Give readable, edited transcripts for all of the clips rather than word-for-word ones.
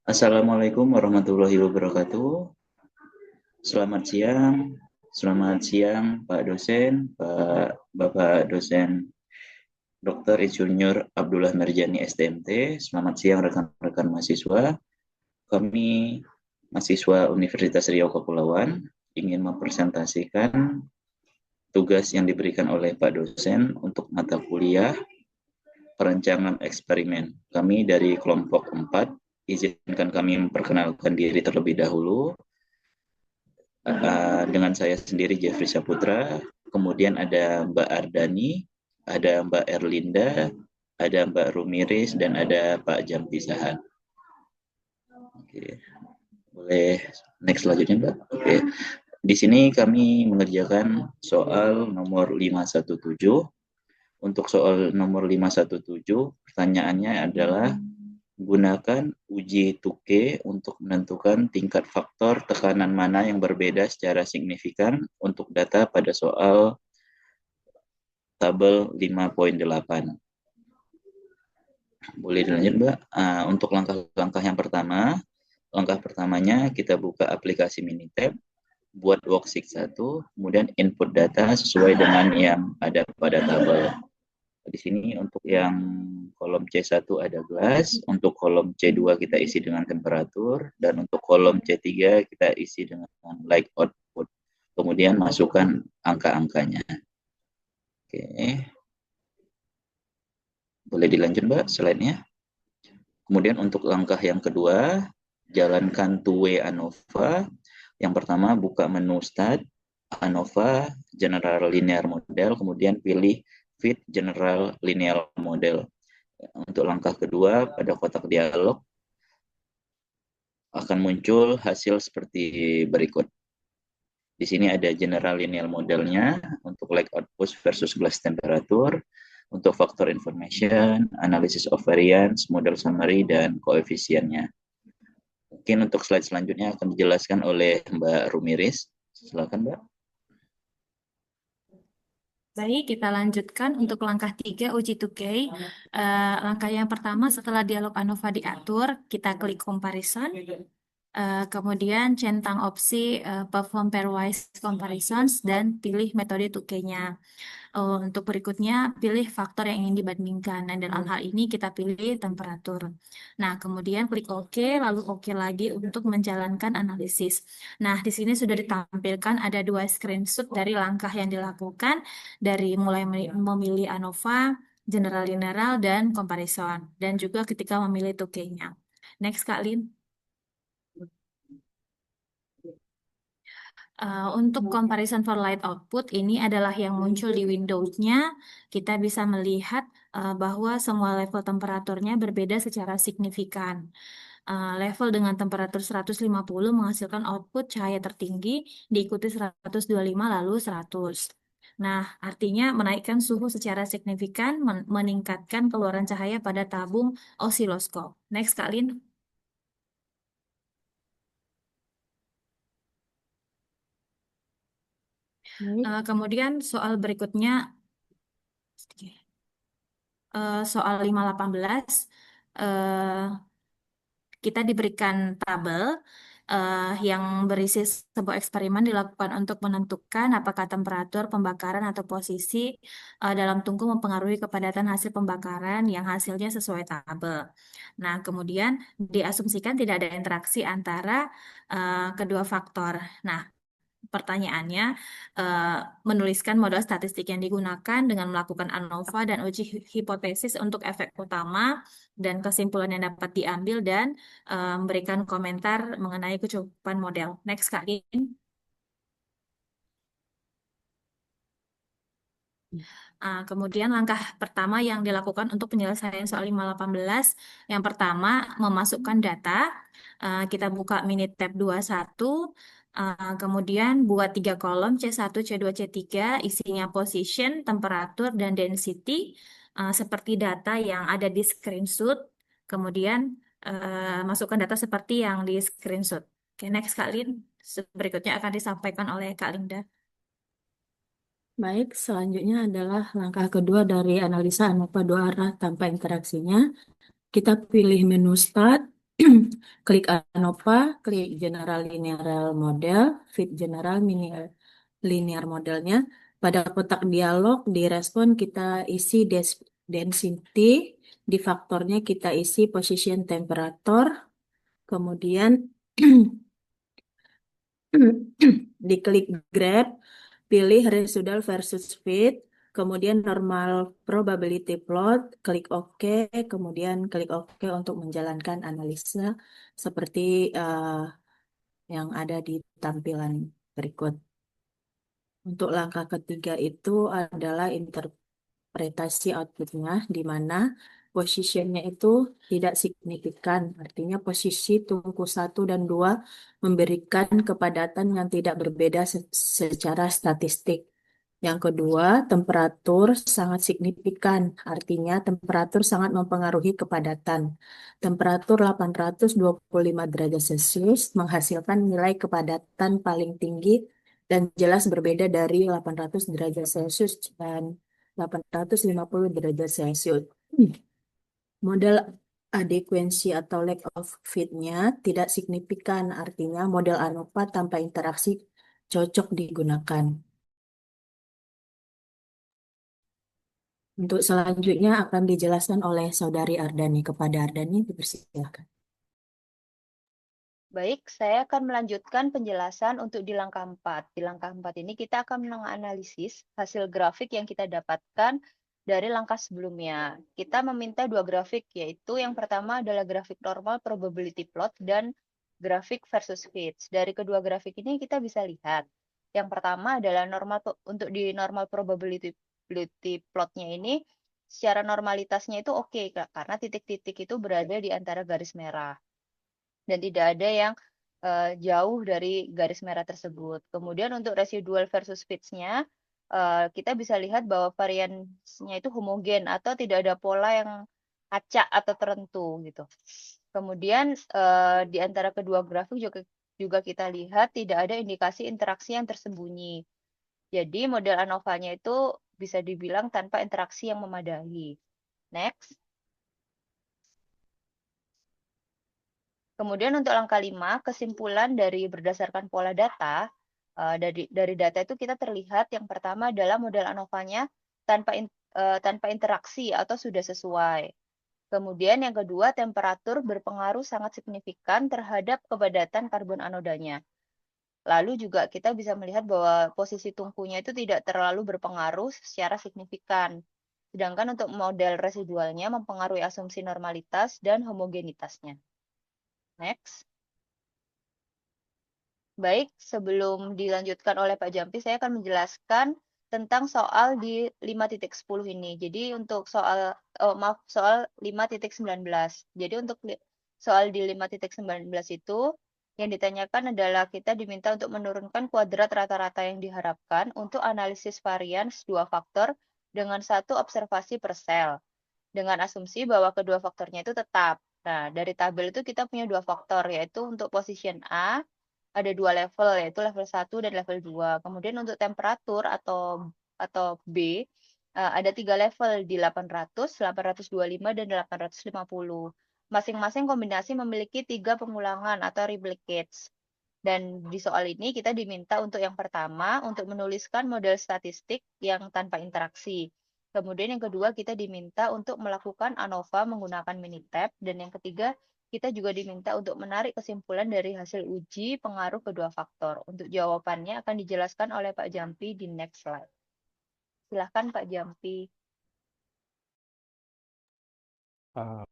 Assalamualaikum warahmatullahi wabarakatuh. Selamat siang Pak dosen, Bapak dosen Dr. Insinyur Abdullah Merjani STMT. Selamat siang rekan-rekan mahasiswa. Kami mahasiswa Universitas Riau Kepulauan ingin mempresentasikan tugas yang diberikan oleh Pak dosen untuk mata kuliah perancangan eksperimen. Kami dari kelompok 4, izinkan kami memperkenalkan diri terlebih dahulu. Dengan saya sendiri Jeffrey Saputra, kemudian ada Mbak Ardani, ada Mbak Erlinda, ada Mbak Rumiris, dan ada Pak Jampisahan. Oke, boleh next selanjutnya Mbak. Oke, di sini kami mengerjakan soal nomor 517. Untuk soal nomor 517, pertanyaannya adalah gunakan uji Tuke untuk menentukan tingkat faktor tekanan mana yang berbeda secara signifikan untuk data pada soal tabel 5.8. Boleh dilanjut, Mbak. Untuk langkah-langkah yang pertama, langkah pertamanya kita buka aplikasi Minitab, buat worksheet 1, kemudian input data sesuai dengan yang ada pada tabel. Di sini untuk yang kolom C1 ada gelas, untuk kolom C2 kita isi dengan temperatur, dan untuk kolom C3 kita isi dengan light output. Kemudian masukkan angka-angkanya. Oke. Boleh dilanjut, Mbak, slide-nya. Kemudian untuk langkah yang kedua, jalankan two-way ANOVA. Yang pertama, buka menu Start, ANOVA, General Linear Model, kemudian pilih Fit General Linear Model. Untuk langkah kedua, pada kotak dialog akan muncul hasil seperti berikut. Di sini ada general linear modelnya untuk light output versus glass temperature, untuk faktor information, analysis of variance, model summary, dan koefisiennya. Mungkin untuk slide selanjutnya akan dijelaskan oleh Mbak Rumiris. Silakan, Mbak. Baik, kita lanjutkan untuk langkah 3 uji 2K. Langkah yang pertama setelah dialog ANOVA diatur, kita klik comparison. Kemudian centang opsi perform pairwise comparisons dan pilih metode 2K-nya. Untuk berikutnya, pilih faktor yang ingin dibandingkan. Dan dalam hal ini kita pilih temperatur. Nah, kemudian klik OK, lalu OK lagi untuk menjalankan analisis. Nah, di sini sudah ditampilkan ada 2 screenshot dari langkah yang dilakukan, dari mulai memilih ANOVA, general linear, dan comparison. Dan juga ketika memilih 2K-nya. Next, Kak Lin. Untuk comparison for light output, ini adalah yang muncul di Windows-nya. Kita bisa melihat bahwa semua level temperaturnya berbeda secara signifikan. Level dengan temperatur 150 menghasilkan output cahaya tertinggi, diikuti 125 lalu 100. Nah, artinya menaikkan suhu secara signifikan, meningkatkan keluaran cahaya pada tabung osiloskop. Next, Kak Lin. Kemudian soal berikutnya, soal 518, kita diberikan tabel yang berisi sebuah eksperimen dilakukan untuk menentukan apakah temperatur pembakaran atau posisi dalam tungku mempengaruhi kepadatan hasil pembakaran yang hasilnya sesuai tabel. Nah, kemudian diasumsikan tidak ada interaksi antara kedua faktor. Nah, pertanyaannya, menuliskan model statistik yang digunakan dengan melakukan ANOVA dan uji hipotesis untuk efek utama dan kesimpulan yang dapat diambil, dan memberikan komentar mengenai kecukupan model. Next, Kak Din. Kemudian langkah pertama yang dilakukan untuk penyelesaian soal 518, yang pertama memasukkan data. Kita buka Minitab 21, kemudian buat 3 kolom C1, C2, C3, isinya position, temperatur, dan density, seperti data yang ada di screenshot. Kemudian masukkan data seperti yang di screenshot. Oke, next Kak Lin. Berikutnya akan disampaikan oleh Kak Linda. Baik, selanjutnya adalah langkah kedua dari analisa ANOVA dua arah tanpa interaksinya. Kita pilih menu Start, klik ANOVA, klik General Linear Model, fit General Linear Modelnya. Pada kotak dialog di respon kita isi density, di faktornya kita isi position temperature, kemudian diklik grab, pilih residual versus fit, kemudian normal probability plot, klik OK, kemudian klik OK untuk menjalankan analisa seperti yang ada di tampilan berikut. Untuk langkah ketiga itu adalah interpretasi outputnya, di mana posisinya itu tidak signifikan. Artinya posisi tungku 1 dan 2 memberikan kepadatan yang tidak berbeda secara statistik. Yang kedua, temperatur sangat signifikan. Artinya temperatur sangat mempengaruhi kepadatan. Temperatur 825 derajat Celcius menghasilkan nilai kepadatan paling tinggi dan jelas berbeda dari 800 derajat Celcius dan 850 derajat Celcius. Model adekuensi atau lack of fit-nya tidak signifikan, artinya model ANOVA tanpa interaksi cocok digunakan. Untuk selanjutnya akan dijelaskan oleh Saudari Ardani. Kepada Ardani, dipersilakan. Baik, saya akan melanjutkan penjelasan untuk di langkah 4. Di langkah 4 ini kita akan menganalisis hasil grafik yang kita dapatkan dari langkah sebelumnya. Kita meminta dua grafik, yaitu yang pertama adalah grafik normal probability plot dan grafik versus fits. Dari kedua grafik ini kita bisa lihat. Yang pertama adalah untuk di normal probability plotnya ini, secara normalitasnya itu oke, karena titik-titik itu berada di antara garis merah dan tidak ada yang jauh dari garis merah tersebut. Kemudian untuk residual versus fits-nya, kita bisa lihat bahwa variansinya itu homogen atau tidak ada pola yang acak atau tertentu gitu. Kemudian di antara kedua grafik juga kita lihat tidak ada indikasi interaksi yang tersembunyi. Jadi model ANOVA-nya itu bisa dibilang tanpa interaksi yang memadai. Next. Kemudian untuk langkah 5, kesimpulan dari berdasarkan pola data, dari data itu kita terlihat yang pertama adalah model ANOVA-nya tanpa interaksi atau sudah sesuai. Kemudian yang kedua, temperatur berpengaruh sangat signifikan terhadap kepadatan karbon anodanya. Lalu juga kita bisa melihat bahwa posisi tungkunya itu tidak terlalu berpengaruh secara signifikan. Sedangkan untuk model residualnya mempengaruhi asumsi normalitas dan homogenitasnya. Next. Baik, sebelum dilanjutkan oleh Pak Jampi, saya akan menjelaskan tentang soal di 5.10 ini. Jadi untuk soal 5.19. Jadi untuk soal di 5.19 itu yang ditanyakan adalah kita diminta untuk menurunkan kuadrat rata-rata yang diharapkan untuk analisis varians dua faktor dengan satu observasi per sel, dengan asumsi bahwa kedua faktornya itu tetap. Nah, dari tabel itu kita punya dua faktor, yaitu untuk position A, ada dua level, yaitu level 1 dan level 2. Kemudian untuk temperatur atau B, ada tiga level di 800, 825, dan 850. Masing-masing kombinasi memiliki 3 pengulangan atau replicates. Dan di soal ini kita diminta untuk yang pertama, untuk menuliskan model statistik yang tanpa interaksi. Kemudian yang kedua, kita diminta untuk melakukan ANOVA menggunakan Minitab. Dan yang ketiga, kita juga diminta untuk menarik kesimpulan dari hasil uji pengaruh kedua faktor. Untuk jawabannya akan dijelaskan oleh Pak Jampi di next slide. Silahkan Pak Jampi.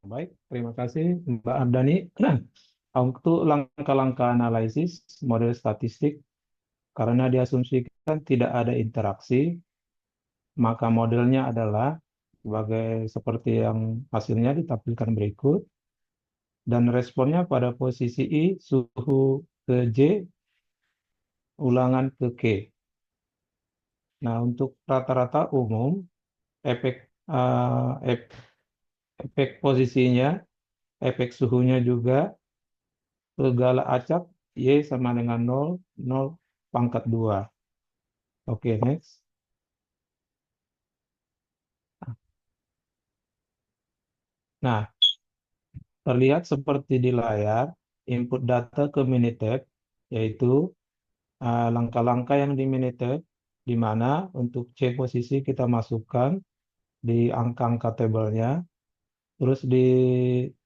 Baik, terima kasih Mbak Ardani. Untuk langkah-langkah analisis model statistik, karena diasumsikan tidak ada interaksi, maka modelnya adalah seperti yang hasilnya ditampilkan berikut. Dan responnya pada posisi I, suhu ke J, ulangan ke K. Nah, untuk rata-rata umum, efek posisinya, efek suhunya juga, segala acak, Y sama dengan 0, 0 pangkat 2. Oke, next. Nah, terlihat seperti di layar, input data ke Minitab, yaitu langkah-langkah yang di Minitab, di mana untuk C posisi kita masukkan di angka-angka tabelnya, terus di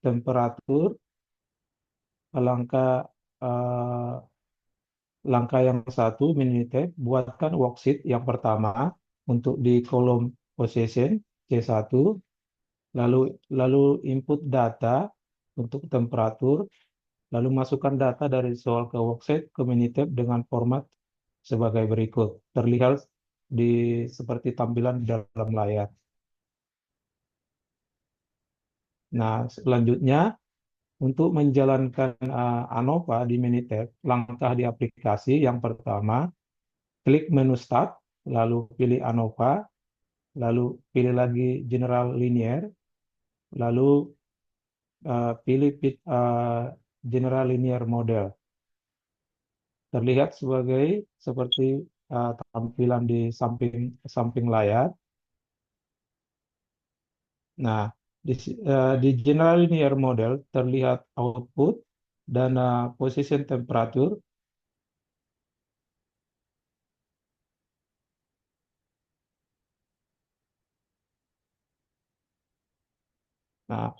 temperatur, langkah eh, langkah yang satu Minitab, buatkan worksheet yang pertama untuk di kolom position C1, lalu lalu input data untuk temperatur, lalu masukkan data dari soal ke worksheet ke Minitab dengan format sebagai berikut. Terlihat di seperti tampilan di dalam layar. Nah, selanjutnya untuk menjalankan ANOVA di Minitab, langkah di aplikasi yang pertama, klik menu Start, lalu pilih ANOVA, lalu pilih lagi General Linear, lalu pilih General Linear Model. Terlihat seperti tampilan di samping layar. Nah, di General Linear Model terlihat output dan position temperatur. Nah,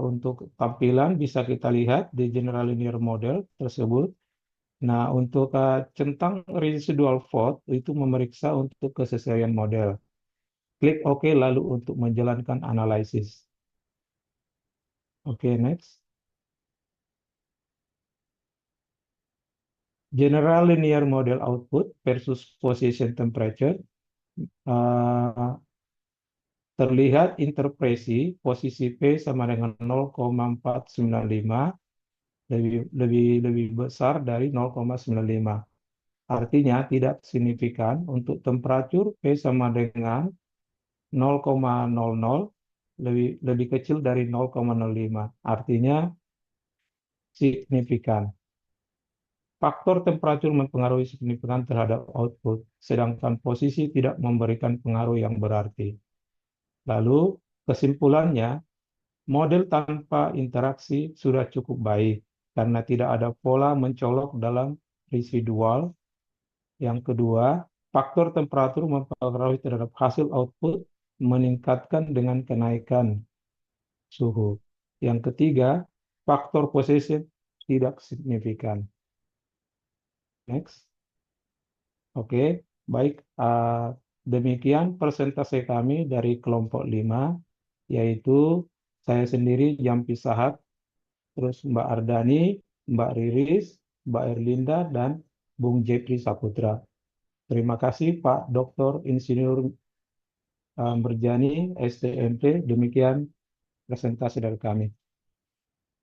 untuk tampilan bisa kita lihat di General Linear Model tersebut. Nah, untuk centang residual fault itu memeriksa untuk kesesuaian model. Klik OK lalu untuk menjalankan analisis. Oke, next. General Linear Model Output versus Position Temperature. Terlihat interpresi posisi P sama dengan 0,495 lebih besar dari 0,95. Artinya tidak signifikan untuk temperatur P sama dengan 0,00 lebih kecil dari 0,05. Artinya signifikan. Faktor temperatur mempengaruhi signifikan terhadap output, sedangkan posisi tidak memberikan pengaruh yang berarti. Lalu kesimpulannya, model tanpa interaksi sudah cukup baik karena tidak ada pola mencolok dalam residual. Yang kedua, faktor temperatur mempengaruhi terhadap hasil output meningkatkan dengan kenaikan suhu. Yang ketiga, faktor position tidak signifikan. Next. Oke, baik. Demikian presentasi kami dari kelompok 5, yaitu saya sendiri, Jampi Sahat, terus Mbak Ardani, Mbak Riris, Mbak Erlinda, dan Bung Jepri Saputra. Terima kasih Pak Dr. Insinyur Merjani, STMP. Demikian presentasi dari kami.